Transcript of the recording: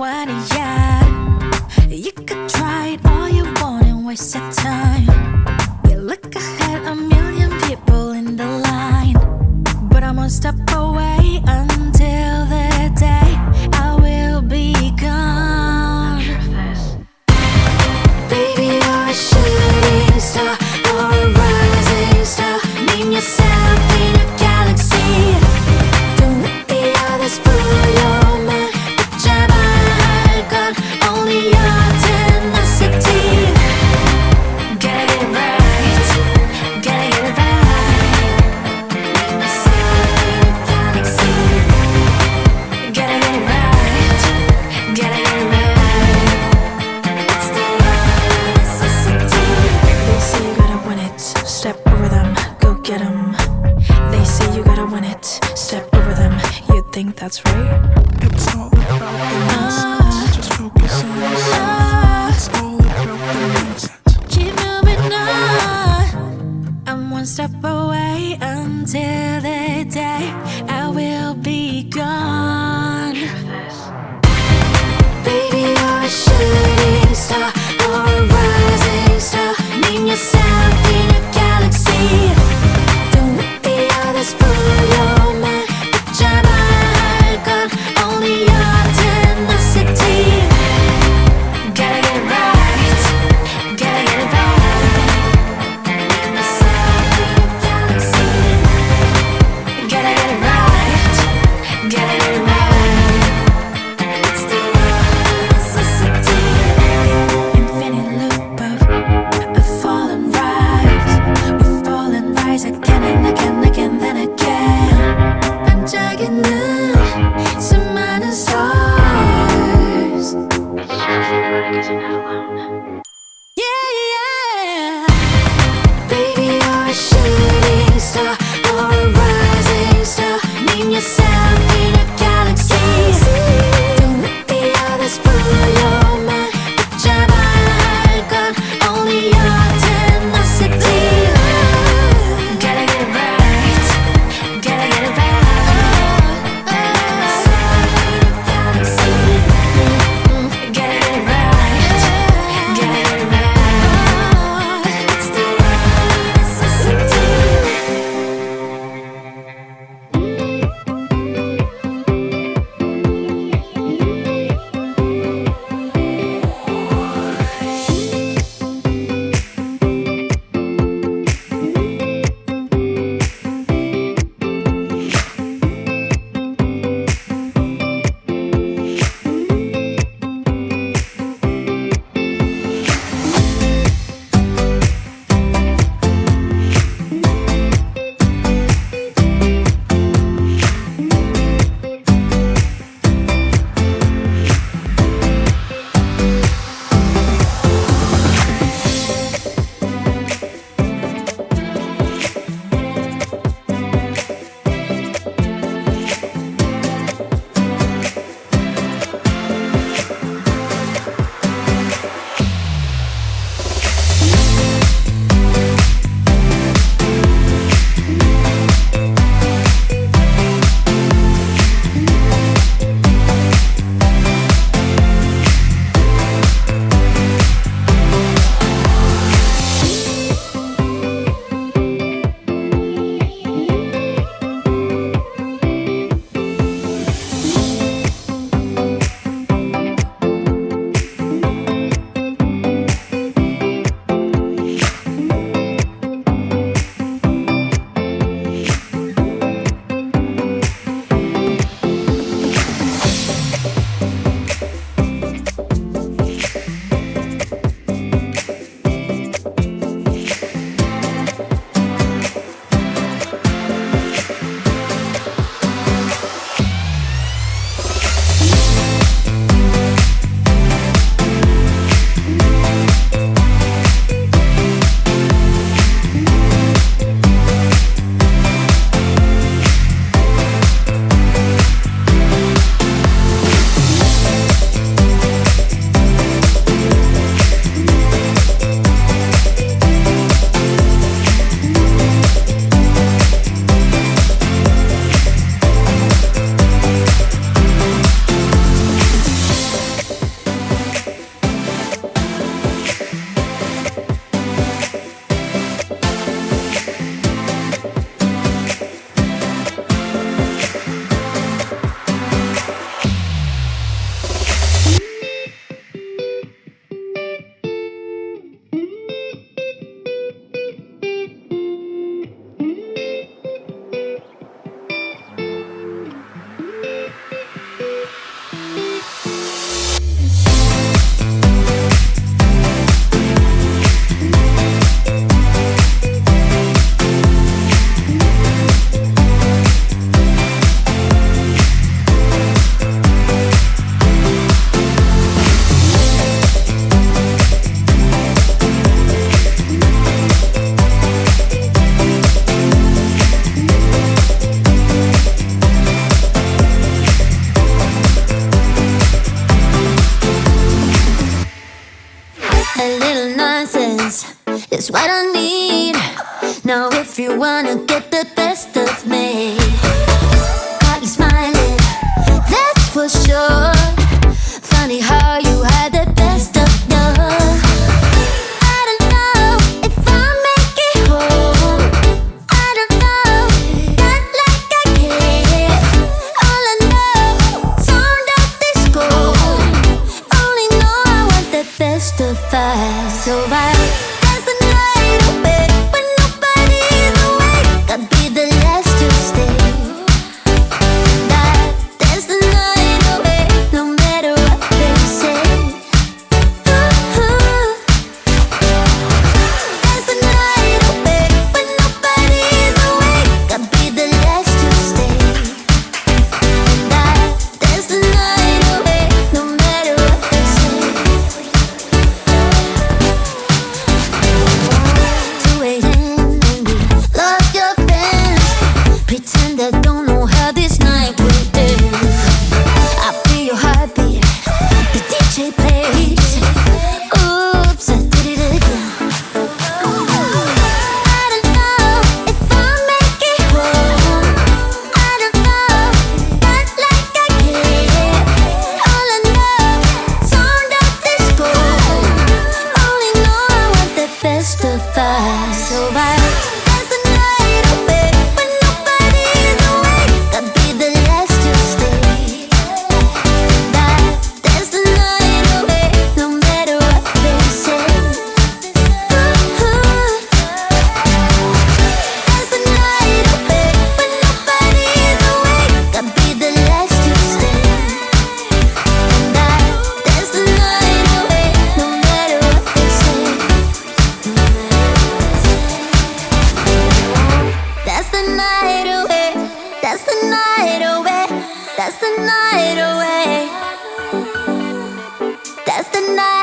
아니야. You could try it all you want and waste your time. You look ahead, a million people in the line, but I'm one step away until the day I will be gone. Baby, you're a shooting star or a rising star. Name yourself in a galaxy. Don't let the others fool your mind. 붙잡아야 할 건 only your tenacity. Gotta get it right, gotta get it right. Name yourself in a galaxy. Gotta get it right, gotta get it right. It's the only necessity. They say you gotta win it, step over them, go get 'em. They say you gotta win it, step over them. You think that's right? It's all about the mindset. Just focus on yourself. It's all about the mindset. Keep moving on. I'm one step away until the day I will be gone. Baby, you're a shooting star or a rising star. Name yourself in a galaxy. Don't let the others fool your mind. 붙잡아야 할 건 is what I need. Now if you wanna get the best of me, got you smiling, that's for sure. Funny how you had the best of love. I don't know if I'll make it home. I don't know, not like I care. All I know, sound of disco. Only know I want the best of us. So I dance the night away when nobody's awake. Gotta be the last to stay. Dance the night away, no matter what they say. Dance the night away when nobody's awake. Gotta be the last to stay. Dance the night away, no matter what they say. 2 a.m. and we lost your friends. Pretend I don't know how this night will end. I feel your heartbeat, the DJ plays. Oops, I did it again. I don't know if I'll make it home. I don't know, not like I care. All I know, sound of disco. Only know I want the best of us. So I dance the night away when nobody's awake. Gotta be the last to stay. Dance the night away, no matter what they say. Dance the night away when nobody's awake. Gotta be the last to stay. Dance the night away, no matter what they say. That's the night away. That's the night away. That's the night away. That's the night.